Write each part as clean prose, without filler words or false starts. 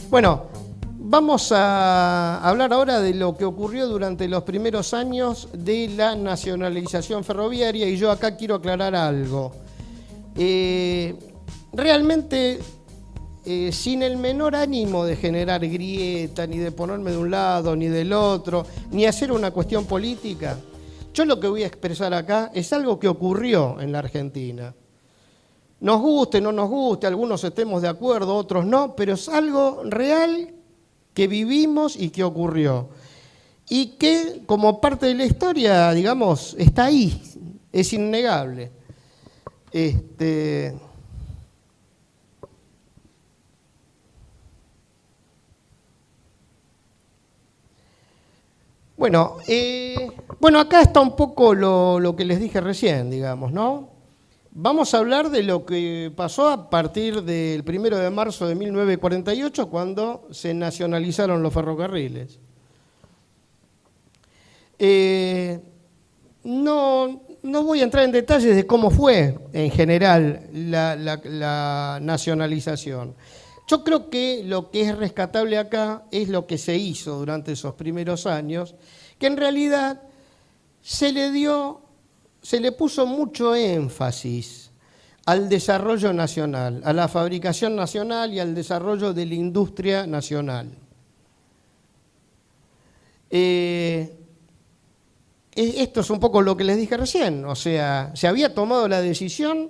Bueno, vamos a hablar ahora de lo que ocurrió durante los primeros años de la nacionalización ferroviaria, y yo acá quiero aclarar algo. Realmente, sin el menor ánimo de generar grieta, ni de ponerme de un lado ni del otro, ni hacer una cuestión política, yo lo que voy a expresar acá es algo que ocurrió en la Argentina. Nos guste, no nos guste, algunos estemos de acuerdo, otros no, pero es algo real que vivimos y que ocurrió. Y que como parte de la historia, digamos, está ahí, es innegable. Bueno, acá está un poco lo que les dije recién, digamos, ¿no? Vamos a hablar de lo que pasó a partir del 1 de marzo de 1948, cuando se nacionalizaron los ferrocarriles. No voy a entrar en detalles de cómo fue en general la nacionalización. Yo creo que lo que es rescatable acá es lo que se hizo durante esos primeros años, que en realidad se le puso mucho énfasis al desarrollo nacional, a la fabricación nacional y al desarrollo de la industria nacional. Esto es un poco lo que les dije recién, o sea, se había tomado la decisión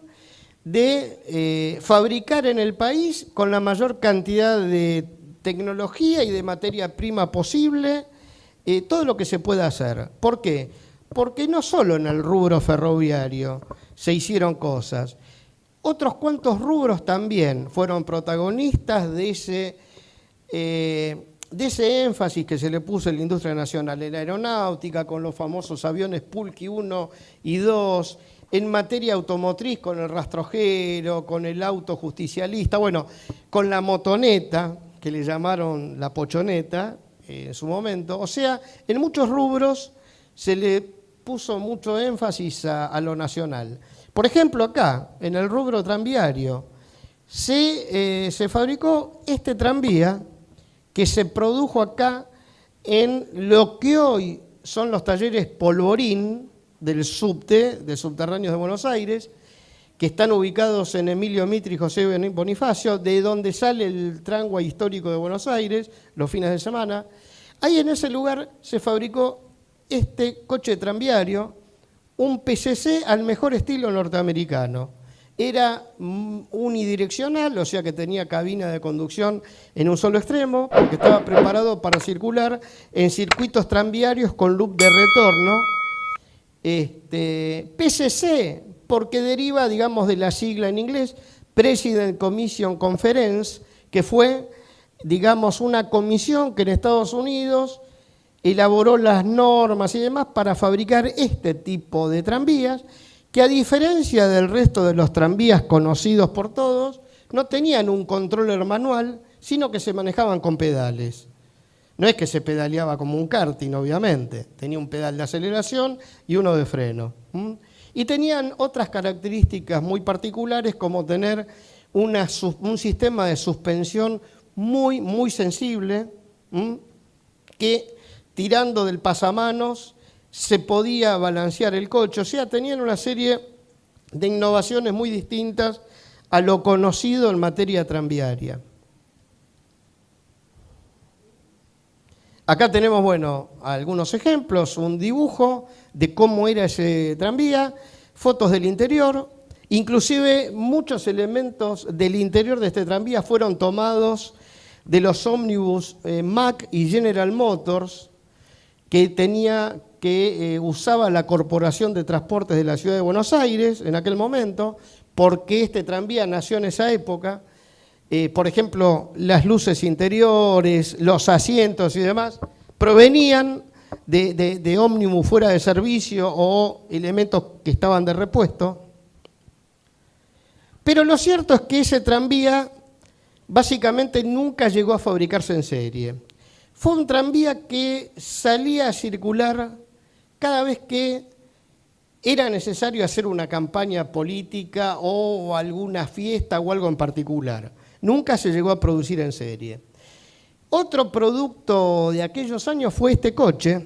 de fabricar en el país con la mayor cantidad de tecnología y de materia prima posible todo lo que se pueda hacer. ¿Por qué? Porque no solo en el rubro ferroviario se hicieron cosas, otros cuantos rubros también fueron protagonistas de ese énfasis que se le puso en la industria nacional, en la aeronáutica, con los famosos aviones Pulqui 1 y 2, en materia automotriz con el rastrojero, con el auto justicialista, bueno, con la motoneta, que le llamaron la pochoneta en su momento. O sea, en muchos rubros se le puso mucho énfasis a lo nacional. Por ejemplo, acá, en el rubro tranviario, se fabricó este tranvía que se produjo acá en lo que hoy son los talleres Polvorín del subte, de Subterráneos de Buenos Aires, que están ubicados en Emilio Mitre y José Bonifacio, de donde sale el tramway histórico de Buenos Aires los fines de semana. Ahí en ese lugar se fabricó este coche tranviario, un PCC al mejor estilo norteamericano. Era unidireccional, o sea que tenía cabina de conducción en un solo extremo, porque estaba preparado para circular en circuitos tranviarios con loop de retorno. PCC, porque deriva, digamos, de la sigla en inglés, President Commission Conference, que fue, digamos, una comisión que en Estados Unidos elaboró las normas y demás para fabricar este tipo de tranvías, que a diferencia del resto de los tranvías conocidos por todos, no tenían un controller manual, sino que se manejaban con pedales. No es que se pedaleaba como un karting, obviamente, tenía un pedal de aceleración y uno de freno. Y tenían otras características muy particulares, como tener un sistema de suspensión muy, muy sensible, que tirando del pasamanos se podía balancear el coche. O sea, tenían una serie de innovaciones muy distintas a lo conocido en materia tranviaria. Acá tenemos, bueno, algunos ejemplos, un dibujo de cómo era ese tranvía, fotos del interior, inclusive muchos elementos del interior de este tranvía fueron tomados de los ómnibus Mack y General Motors que usaba la Corporación de Transportes de la Ciudad de Buenos Aires en aquel momento, porque este tranvía nació en esa época. Por ejemplo, las luces interiores, los asientos y demás, provenían de ómnibus fuera de servicio o elementos que estaban de repuesto. Pero lo cierto es que ese tranvía básicamente nunca llegó a fabricarse en serie. Fue un tranvía que salía a circular cada vez que era necesario hacer una campaña política o alguna fiesta o algo en particular. Nunca se llegó a producir en serie. Otro producto de aquellos años fue este coche,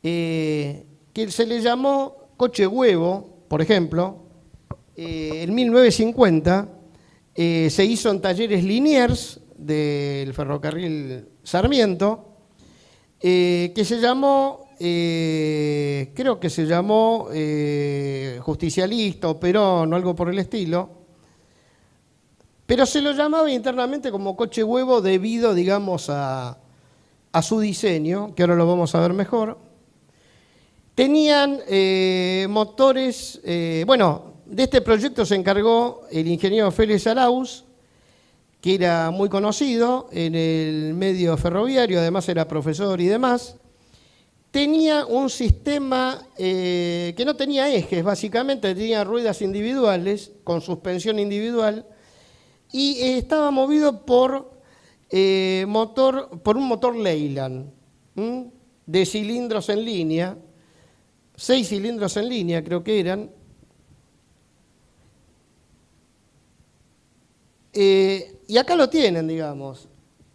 que se le llamó coche huevo, por ejemplo. En 1950 se hizo en talleres Liniers del ferrocarril Sarmiento, que se llamó, creo que se llamó Justicialista o Perón o algo por el estilo. Pero se lo llamaba internamente como coche huevo debido, digamos, a su diseño, que ahora lo vamos a ver mejor. Tenían motores, bueno, de este proyecto se encargó el ingeniero Félix Arauz, que era muy conocido en el medio ferroviario, además era profesor y demás. Tenía un sistema que no tenía ejes, básicamente tenía ruedas individuales, con suspensión individual, y estaba movido por un motor Leyland, de cilindros en línea, 6 cilindros en línea creo que eran. Y acá lo tienen, digamos.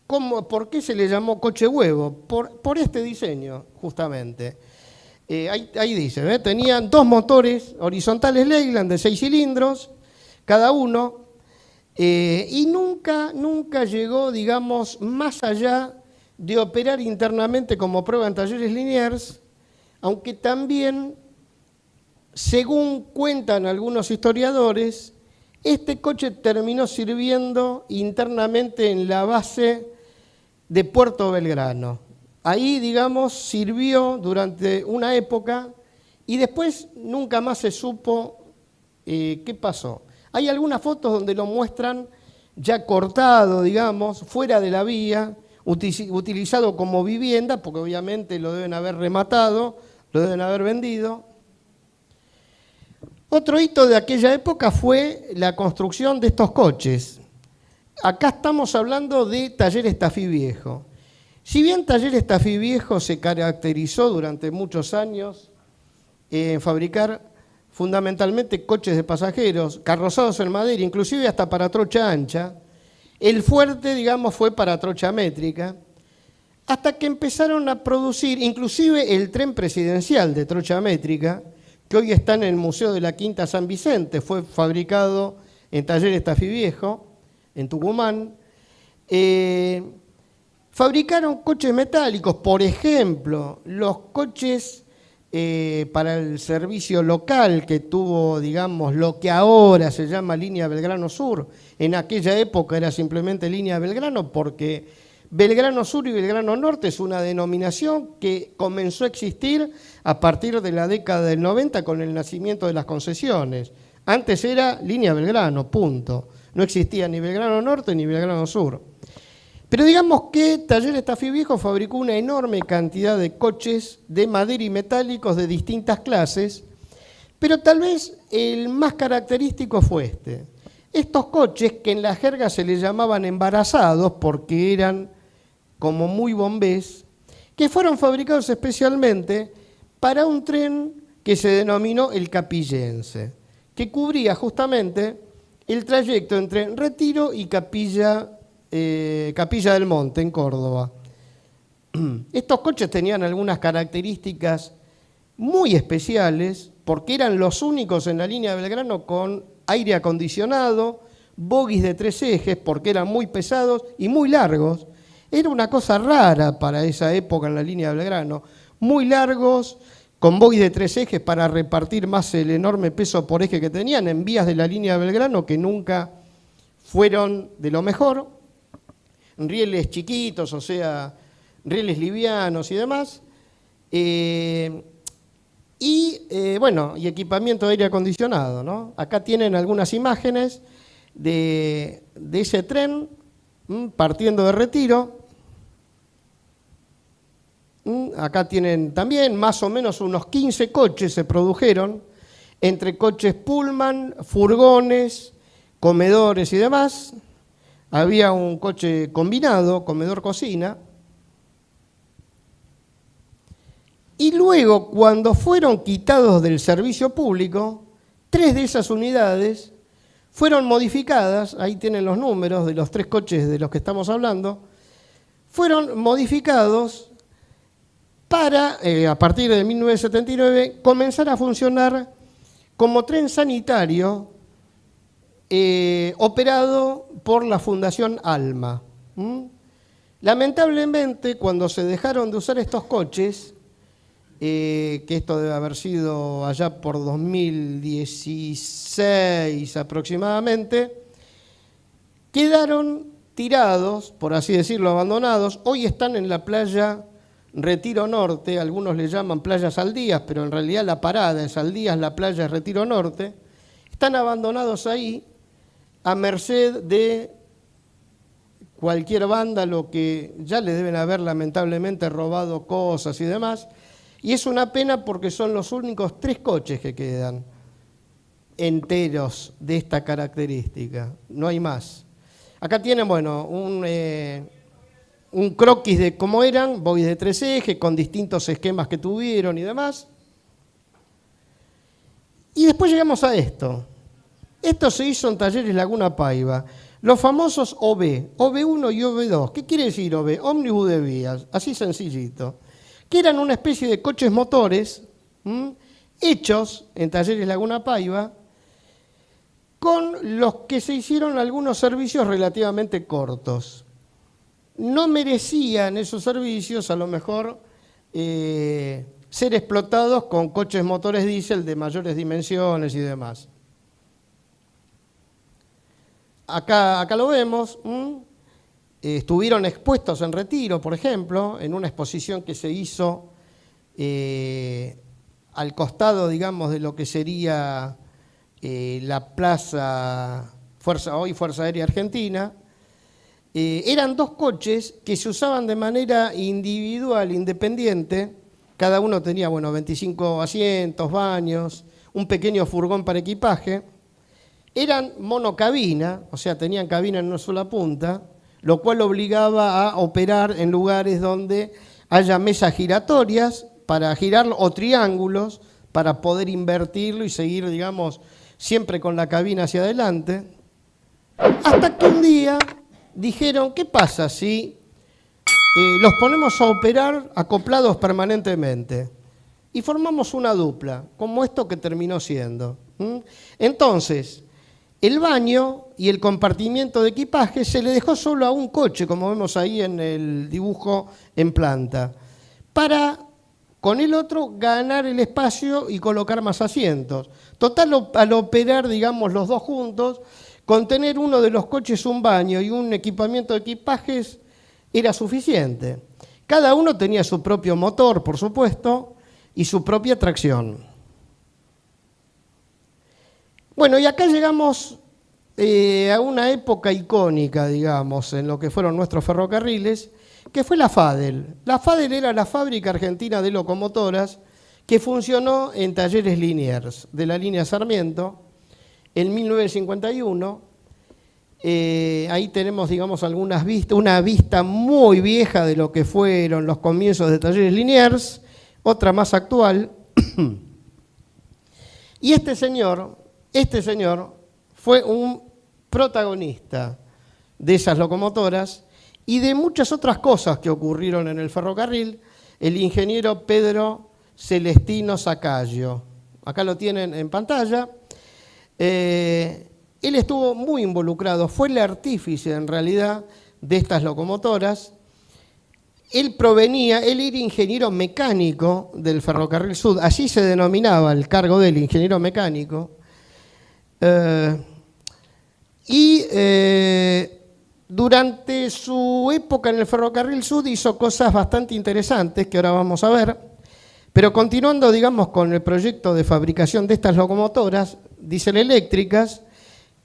¿Por qué se le llamó coche huevo? Por este diseño, justamente. Ahí dice, tenían 2 motores horizontales Leyland de 6 cilindros, cada uno. Y nunca llegó, digamos, más allá de operar internamente como prueba en talleres Liniers, aunque también, según cuentan algunos historiadores, este coche terminó sirviendo internamente en la base de Puerto Belgrano. Ahí, digamos, sirvió durante una época y después nunca más se supo qué pasó. Hay algunas fotos donde lo muestran ya cortado, digamos, fuera de la vía, utilizado como vivienda, porque obviamente lo deben haber rematado, lo deben haber vendido. Otro hito de aquella época fue la construcción de estos coches. Acá estamos hablando de Talleres Tafí Viejo. Si bien Talleres Tafí Viejo se caracterizó durante muchos años en fabricar fundamentalmente coches de pasajeros, carrozados en madera, inclusive hasta para trocha ancha. El fuerte, digamos, fue para trocha métrica, hasta que empezaron a producir, inclusive el tren presidencial de trocha métrica, que hoy está en el Museo de la Quinta San Vicente, fue fabricado en Talleres Tafí Viejo, en Tucumán. Fabricaron coches metálicos, por ejemplo, los coches para el servicio local que tuvo, digamos, lo que ahora se llama Línea Belgrano Sur. En aquella época era simplemente Línea Belgrano porque Belgrano Sur y Belgrano Norte es una denominación que comenzó a existir a partir de la década del 90 con el nacimiento de las concesiones. Antes era Línea Belgrano, punto. No existía ni Belgrano Norte ni Belgrano Sur. Pero digamos que Talleres Tafí Viejo fabricó una enorme cantidad de coches de madera y metálicos de distintas clases, pero tal vez el más característico fue este. Estos coches, que en la jerga se les llamaban embarazados porque eran como muy bombés, que fueron fabricados especialmente para un tren que se denominó el Capillense, que cubría justamente el trayecto entre Retiro y Capilla del Monte, en Córdoba. Estos coches tenían algunas características muy especiales porque eran los únicos en la línea de Belgrano con aire acondicionado, bogies de 3 ejes porque eran muy pesados y muy largos. Era una cosa rara para esa época en la línea de Belgrano, muy largos, con bogies de 3 ejes para repartir más el enorme peso por eje que tenían en vías de la línea de Belgrano que nunca fueron de lo mejor. Rieles chiquitos, o sea, rieles livianos y demás, y equipamiento de aire acondicionado, ¿no? Acá tienen algunas imágenes de ese tren partiendo de Retiro. Acá tienen también más o menos unos 15 coches se produjeron, entre coches Pullman, furgones, comedores y demás. Había un coche combinado, comedor-cocina. Y luego, cuando fueron quitados del servicio público, 3 de esas unidades fueron modificadas, ahí tienen los números de los 3 coches de los que estamos hablando, fueron modificados para, a partir de 1979, comenzar a funcionar como tren sanitario operado por la Fundación Alma. Lamentablemente, cuando se dejaron de usar estos coches, que esto debe haber sido allá por 2016 aproximadamente, quedaron tirados, por así decirlo, abandonados. Hoy están en la playa Retiro Norte, algunos le llaman Playa Saldías, pero en realidad la parada es Saldías, la playa es Retiro Norte. Están abandonados ahí a merced de cualquier vándalo que ya le deben haber lamentablemente robado cosas y demás. Y es una pena porque son los únicos 3 coches que quedan enteros de esta característica, no hay más. Acá tienen, bueno, un croquis de cómo eran, bogies de 3 ejes, con distintos esquemas que tuvieron y demás. Y después llegamos a esto. Esto se hizo en Talleres Laguna Paiva. Los famosos OB, OB1 y OB2. ¿Qué quiere decir OB? Ómnibus de vías, así sencillito. Que eran una especie de coches motores hechos en Talleres Laguna Paiva, con los que se hicieron algunos servicios relativamente cortos. No merecían esos servicios, a lo mejor, ser explotados con coches motores diésel de mayores dimensiones y demás. Acá lo vemos. Estuvieron expuestos en Retiro, por ejemplo, en una exposición que se hizo al costado, digamos, de lo que sería la plaza hoy Fuerza Aérea Argentina. Eran 2 coches que se usaban de manera individual, independiente. Cada uno tenía, bueno, 25 asientos, baños, un pequeño furgón para equipaje. Eran monocabina, o sea, tenían cabina en una sola punta, lo cual obligaba a operar en lugares donde haya mesas giratorias para girarlo, o triángulos para poder invertirlo y seguir, digamos, siempre con la cabina hacia adelante. Hasta que un día dijeron, ¿qué pasa si los ponemos a operar acoplados permanentemente? Y formamos una dupla, como esto que terminó siendo. Entonces, el baño y el compartimiento de equipaje se le dejó solo a un coche, como vemos ahí en el dibujo en planta, para con el otro ganar el espacio y colocar más asientos. Total, al operar, digamos, los 2 juntos, con tener uno de los coches un baño y un equipamiento de equipajes era suficiente. Cada uno tenía su propio motor, por supuesto, y su propia tracción. Bueno, y acá llegamos a una época icónica, digamos, en lo que fueron nuestros ferrocarriles, que fue la FADEL. La FADEL era la Fábrica Argentina de Locomotoras que funcionó en Talleres Liniers de la línea Sarmiento en 1951. Ahí tenemos, digamos, algunas vistas, una vista muy vieja de lo que fueron los comienzos de Talleres Liniers, otra más actual. Y este señor fue un protagonista de esas locomotoras y de muchas otras cosas que ocurrieron en el ferrocarril, el ingeniero Pedro Celestino Sacaglio. Acá lo tienen en pantalla. Él estuvo muy involucrado, fue el artífice en realidad de estas locomotoras. Él era ingeniero mecánico del Ferrocarril Sud, así se denominaba el cargo del ingeniero mecánico. Durante su época en el Ferrocarril Sud hizo cosas bastante interesantes que ahora vamos a ver, pero continuando, digamos, con el proyecto de fabricación de estas locomotoras dieseléctricas,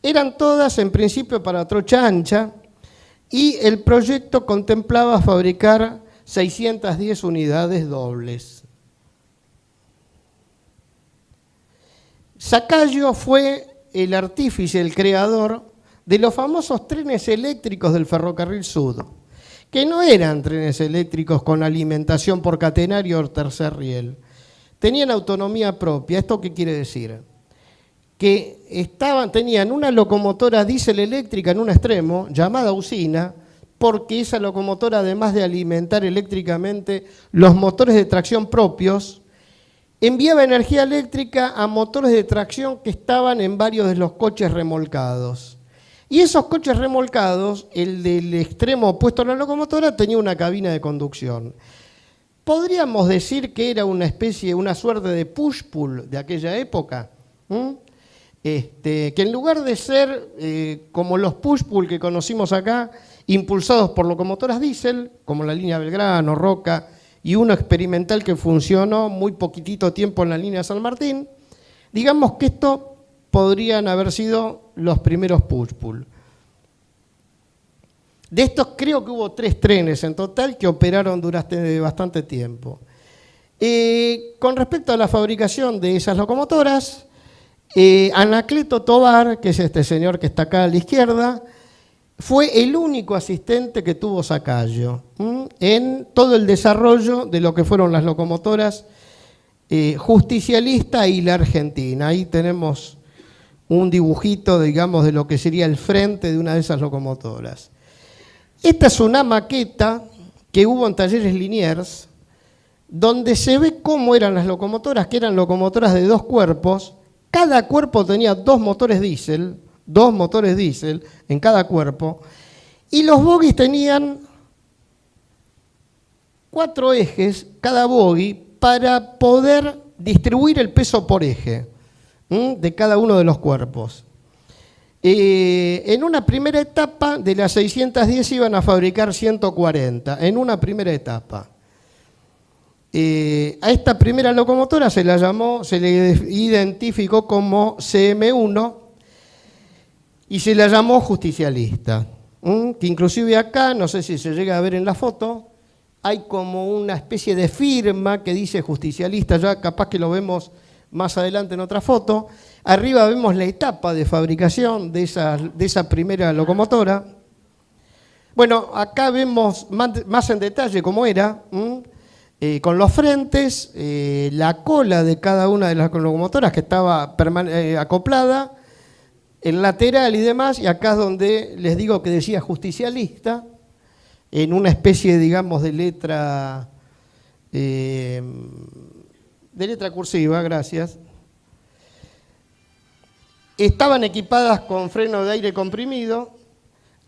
eran todas en principio para trocha ancha y el proyecto contemplaba fabricar 610 unidades dobles. Sacaglio fue el artífice, el creador de los famosos trenes eléctricos del Ferrocarril Sud, que no eran trenes eléctricos con alimentación por catenario o tercer riel. Tenían autonomía propia. ¿Esto qué quiere decir? Que tenían una locomotora diésel eléctrica en un extremo, llamada usina, porque esa locomotora, además de alimentar eléctricamente los motores de tracción propios, enviaba energía eléctrica a motores de tracción que estaban en varios de los coches remolcados. Y esos coches remolcados, el del extremo opuesto a la locomotora, tenía una cabina de conducción. Podríamos decir que era una suerte de push-pull de aquella época, que en lugar de ser como los push-pull que conocimos acá, impulsados por locomotoras diésel, como la línea Belgrano, Roca, y uno experimental que funcionó muy poquitito tiempo en la línea San Martín, digamos que esto podrían haber sido los primeros push-pull. De estos creo que hubo 3 trenes en total que operaron durante bastante tiempo. Con respecto a la fabricación de esas locomotoras, Anacleto Tovar, que es este señor que está acá a la izquierda, fue el único asistente que tuvo Sacayo en todo el desarrollo de lo que fueron las locomotoras Justicialista y la Argentina. Ahí tenemos un dibujito, digamos, de lo que sería el frente de una de esas locomotoras. Esta es una maqueta que hubo en Talleres Liniers, donde se ve cómo eran las locomotoras, que eran locomotoras de 2 cuerpos. Cada cuerpo tenía 2 motores diésel en cada cuerpo, y los bogies tenían 4 ejes, cada bogie, para poder distribuir el peso por eje de cada uno de los cuerpos. En una primera etapa, de las 610 iban a fabricar 140, en una primera etapa. A esta primera locomotora se le identificó como CM1 y se la llamó Justicialista, que inclusive acá, no sé si se llega a ver en la foto, hay como una especie de firma que dice Justicialista, ya capaz que lo vemos más adelante en otra foto. Arriba vemos la etapa de fabricación de esa primera locomotora. Bueno, acá vemos más en detalle cómo era, con los frentes, la cola de cada una de las locomotoras que estaba acoplada, el lateral y demás, y acá es donde les digo que decía Justicialista, en una especie, digamos, de letra cursiva, gracias. Estaban equipadas con freno de aire comprimido,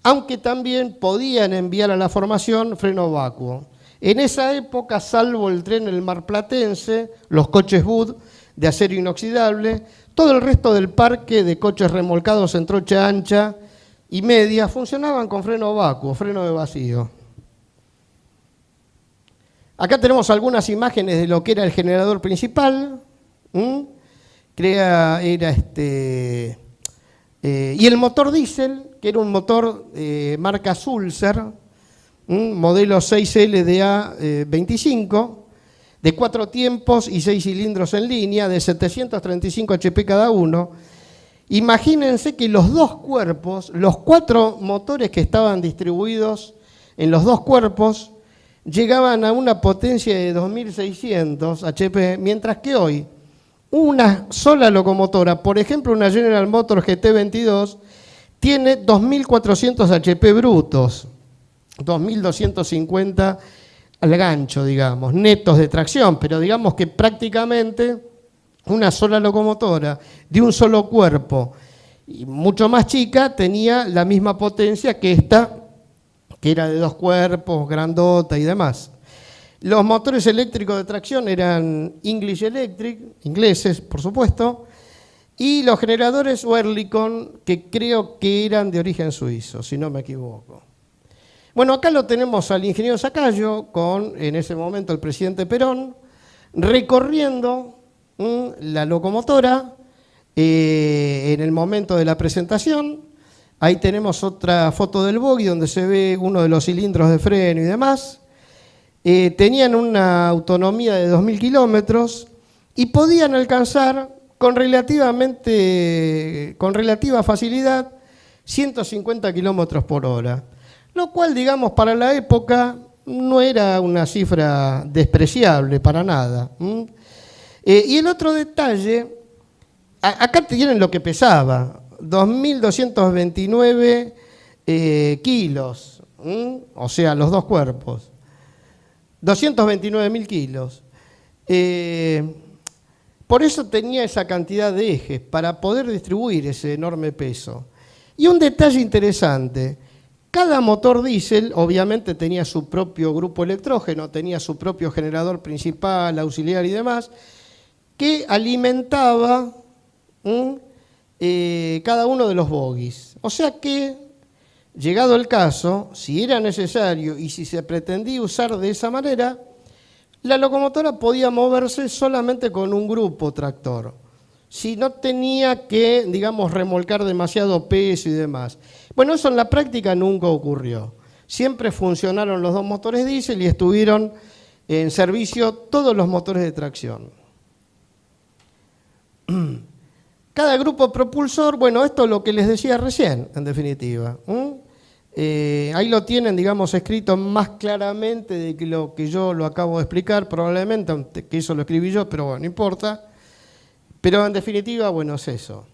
aunque también podían enviar a la formación freno vacuo. En esa época, salvo el tren El Marplatense, los coches Bud de acero inoxidable, todo el resto del parque de coches remolcados en trocha ancha y media funcionaban con freno vacuo, freno de vacío. Acá tenemos algunas imágenes de lo que era el generador principal. Y el motor diésel, que era un motor marca Sulzer, modelo 6LDA25, de 4 tiempos y 6 cilindros en línea, de 735 HP cada uno. Imagínense que los 2 cuerpos, los 4 motores que estaban distribuidos en los 2 cuerpos, llegaban a una potencia de 2.600 HP, mientras que hoy una sola locomotora, por ejemplo una General Motors GT22, tiene 2.400 HP brutos, 2.250 al gancho, digamos, netos de tracción, pero digamos que prácticamente una sola locomotora de un solo cuerpo y mucho más chica tenía la misma potencia que esta, que era de 2 cuerpos, grandota y demás. Los motores eléctricos de tracción eran English Electric, ingleses por supuesto, y los generadores Oerlikon, que creo que eran de origen suizo, si no me equivoco. Bueno, acá lo tenemos al ingeniero Sacayo con, en ese momento, el presidente Perón, recorriendo la locomotora en el momento de la presentación. Ahí tenemos otra foto del bogie donde se ve uno de los cilindros de freno y demás. Tenían una autonomía de 2.000 kilómetros y podían alcanzar con relativa facilidad 150 kilómetros por hora, lo cual, digamos, para la época no era una cifra despreciable para nada. Y el otro detalle, acá tienen lo que pesaba, 2.229 kilos, o sea, los dos cuerpos. 229.000 kilos. Por eso tenía esa cantidad de ejes, para poder distribuir ese enorme peso. Y un detalle interesante, cada motor diésel obviamente tenía su propio grupo electrógeno, tenía su propio generador principal, auxiliar y demás, que alimentaba cada uno de los bogies. O sea que, llegado el caso, si era necesario y si se pretendía usar de esa manera, la locomotora podía moverse solamente con un grupo tractor, si no tenía que, digamos, remolcar demasiado peso y demás. Bueno, eso en la práctica nunca ocurrió. Siempre funcionaron los dos motores diésel y estuvieron en servicio todos los motores de tracción. Cada grupo propulsor, bueno, esto es lo que les decía recién, en definitiva. Ahí lo tienen, digamos, escrito más claramente de que lo que yo lo acabo de explicar, probablemente, aunque eso lo escribí yo, pero bueno, no importa. Pero en definitiva, bueno, es eso.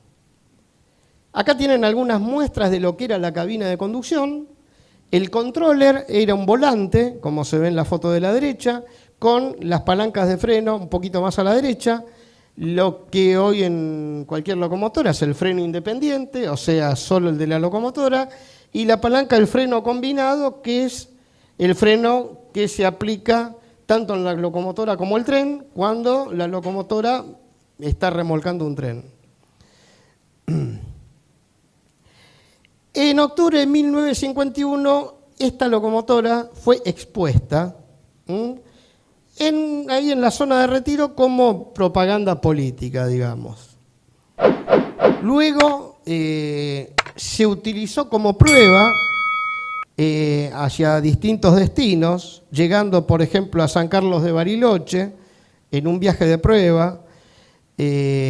Acá tienen algunas muestras de lo que era la cabina de conducción. El controller era un volante, como se ve en la foto de la derecha, con las palancas de freno un poquito más a la derecha, lo que hoy en cualquier locomotora es el freno independiente, o sea, solo el de la locomotora, y la palanca del freno combinado, que es el freno que se aplica tanto en la locomotora como el tren, cuando la locomotora está remolcando un tren. En octubre de 1951, esta locomotora fue expuesta ahí en la zona de Retiro como propaganda política, digamos. Luego se utilizó como prueba hacia distintos destinos, llegando, por ejemplo, a San Carlos de Bariloche, en un viaje de prueba,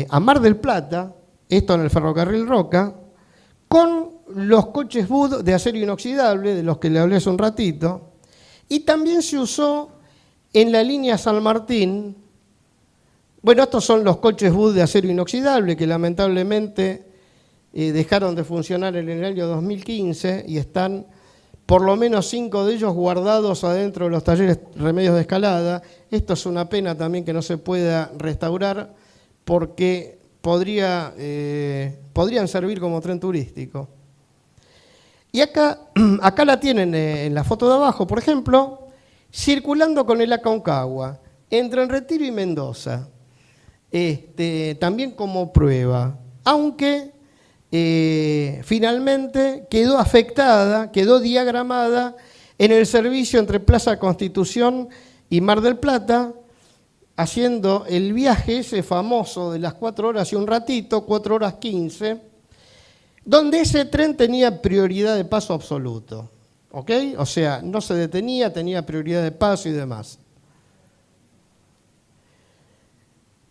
a Mar del Plata, esto en el ferrocarril Roca, con los coches Bud de acero inoxidable, de los que le hablé hace un ratito, y también se usó en la línea San Martín. Bueno, estos son los coches Bud de acero inoxidable que lamentablemente dejaron de funcionar en el año 2015 y están por lo menos 5 de ellos guardados adentro de los talleres Remedios de Escalada. Esto es una pena también que no se pueda restaurar porque podrían servir como tren turístico. Y acá la tienen en la foto de abajo, por ejemplo, circulando con el Aconcagua, entre Retiro y Mendoza, también como prueba, aunque finalmente quedó afectada, quedó diagramada en el servicio entre Plaza Constitución y Mar del Plata, haciendo el viaje ese famoso de las 4 horas y un ratito, 4 horas 15, donde ese tren tenía prioridad de paso absoluto, ¿ok? O sea, no se detenía, tenía prioridad de paso y demás.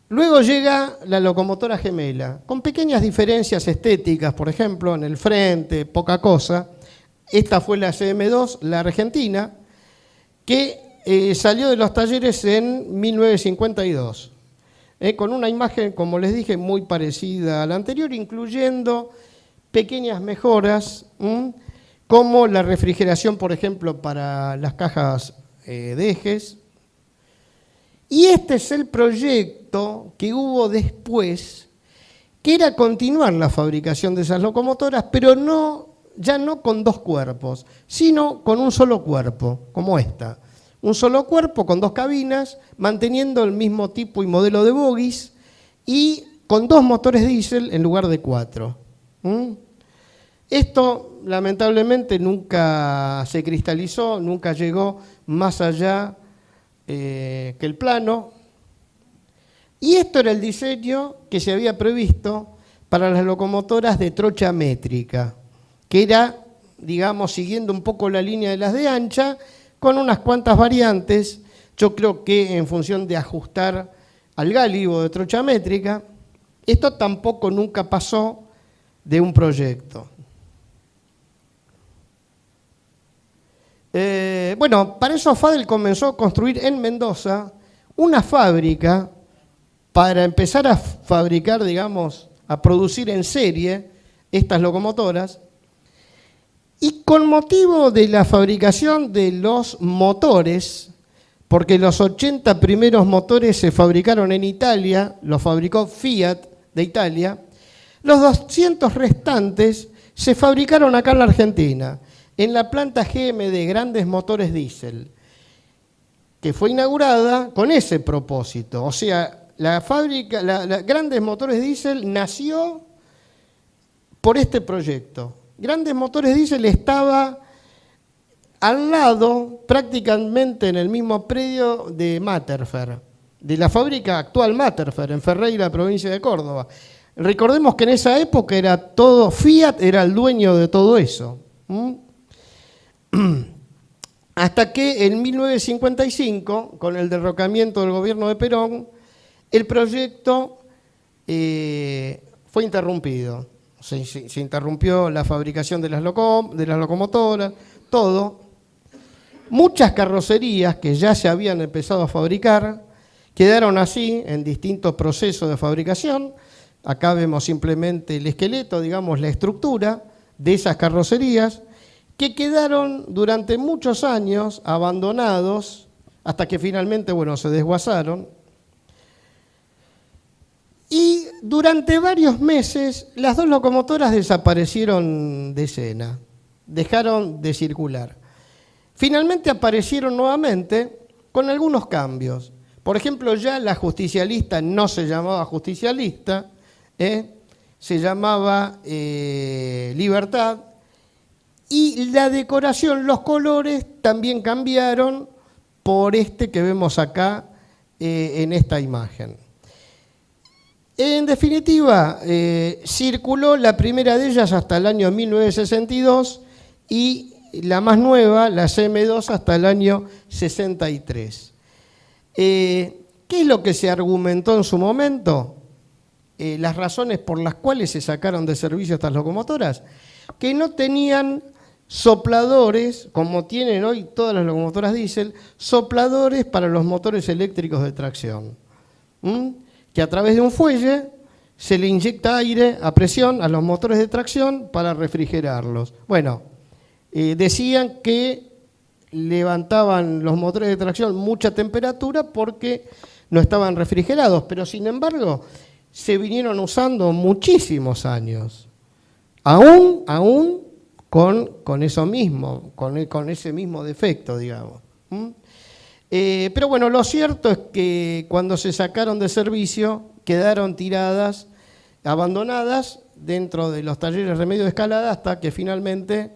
Luego llega la locomotora gemela, con pequeñas diferencias estéticas, por ejemplo, en el frente, poca cosa. Esta fue la CM2, la argentina, que salió de los talleres en 1952, con una imagen, como les dije, muy parecida a la anterior, incluyendo pequeñas mejoras, como la refrigeración, por ejemplo, para las cajas de ejes. Y este es el proyecto que hubo después, que era continuar la fabricación de esas locomotoras, pero ya no con 2 cuerpos, sino con un solo cuerpo, como esta. Un solo cuerpo con 2 cabinas, manteniendo el mismo tipo y modelo de bogies y con 2 motores diésel en lugar de 4. Esto, lamentablemente, nunca se cristalizó, nunca llegó más allá que el plano. Y esto era el diseño que se había previsto para las locomotoras de trocha métrica, que era, digamos, siguiendo un poco la línea de las de ancha, con unas cuantas variantes, yo creo que en función de ajustar al gálibo de trocha métrica. Esto tampoco nunca pasó de un proyecto. Bueno, para eso Fadel comenzó a construir en Mendoza una fábrica para empezar a fabricar, digamos, a producir en serie estas locomotoras. Y con motivo de la fabricación de los motores, porque los 80 primeros motores se fabricaron en Italia, los fabricó Fiat de Italia, los 200 restantes se fabricaron acá en la Argentina, en la planta GM de Grandes Motores Diesel, que fue inaugurada con ese propósito. O sea, la fábrica, Grandes Motores Diesel nació por este proyecto. Grandes Motores Diesel estaba al lado, prácticamente en el mismo predio de Matterfer, de la fábrica actual Matterfer, en Ferreira, provincia de Córdoba. Recordemos que en esa época era todo, Fiat era el dueño de todo eso. Hasta que en 1955, con el derrocamiento del gobierno de Perón, el proyecto fue interrumpido. Se interrumpió la fabricación de las locomotoras, todo. Muchas carrocerías que ya se habían empezado a fabricar quedaron así en distintos procesos de fabricación. Acá vemos simplemente el esqueleto, digamos, la estructura de esas carrocerías que quedaron durante muchos años abandonados hasta que finalmente, bueno, se desguazaron. Y durante varios meses las dos locomotoras desaparecieron de escena, dejaron de circular. Finalmente aparecieron nuevamente con algunos cambios. Por ejemplo, ya la justicialista no se llamaba justicialista, se llamaba Libertad, y la decoración, los colores también cambiaron por este que vemos acá en esta imagen. En definitiva, circuló la primera de ellas hasta el año 1962 y la más nueva, la CM2, hasta el año 63. ¿Qué es lo que se argumentó en su momento? Las razones por las cuales se sacaron de servicio estas locomotoras, que no tenían sopladores, como tienen hoy todas las locomotoras diésel, sopladores para los motores eléctricos de tracción. Que a través de un fuelle se le inyecta aire a presión a los motores de tracción para refrigerarlos. Bueno, decían que levantaban los motores de tracción mucha temperatura porque no estaban refrigerados, pero sin embargo se vinieron usando muchísimos años, aún con eso mismo, con ese mismo defecto, digamos. Pero bueno, lo cierto es que cuando se sacaron de servicio quedaron tiradas, abandonadas dentro de los talleres Remedio de Escalada hasta que finalmente,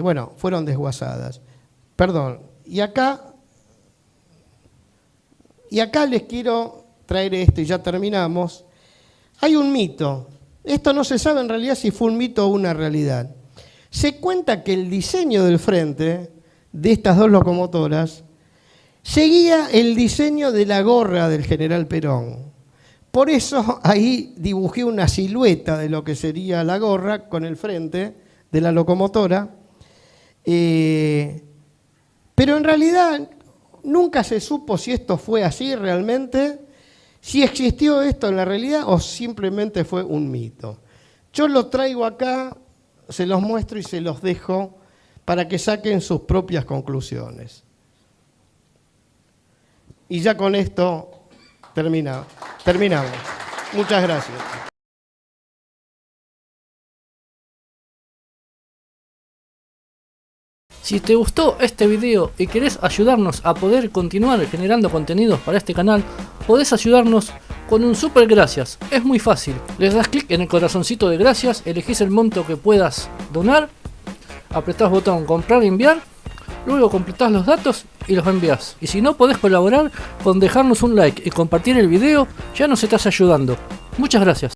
bueno, fueron desguazadas. Perdón, y acá les quiero traer esto y ya terminamos. Hay un mito, esto no se sabe en realidad si fue un mito o una realidad. Se cuenta que el diseño del frente de estas dos locomotoras seguía el diseño de la gorra del general Perón. Por eso ahí dibujé una silueta de lo que sería la gorra con el frente de la locomotora. Pero en realidad nunca se supo si esto fue así realmente, si existió esto en la realidad o simplemente fue un mito. Yo lo traigo acá, se los muestro y se los dejo para que saquen sus propias conclusiones. Y ya con esto terminamos. Muchas gracias. Si te gustó este video y querés ayudarnos a poder continuar generando contenidos para este canal, podés ayudarnos con un super gracias. Es muy fácil. Les das clic en el corazoncito de gracias, elegís el monto que puedas donar, apretás botón comprar y enviar, luego completás los datos y los envías. Y si no podés colaborar con dejarnos un like y compartir el video, ya nos estás ayudando. Muchas gracias.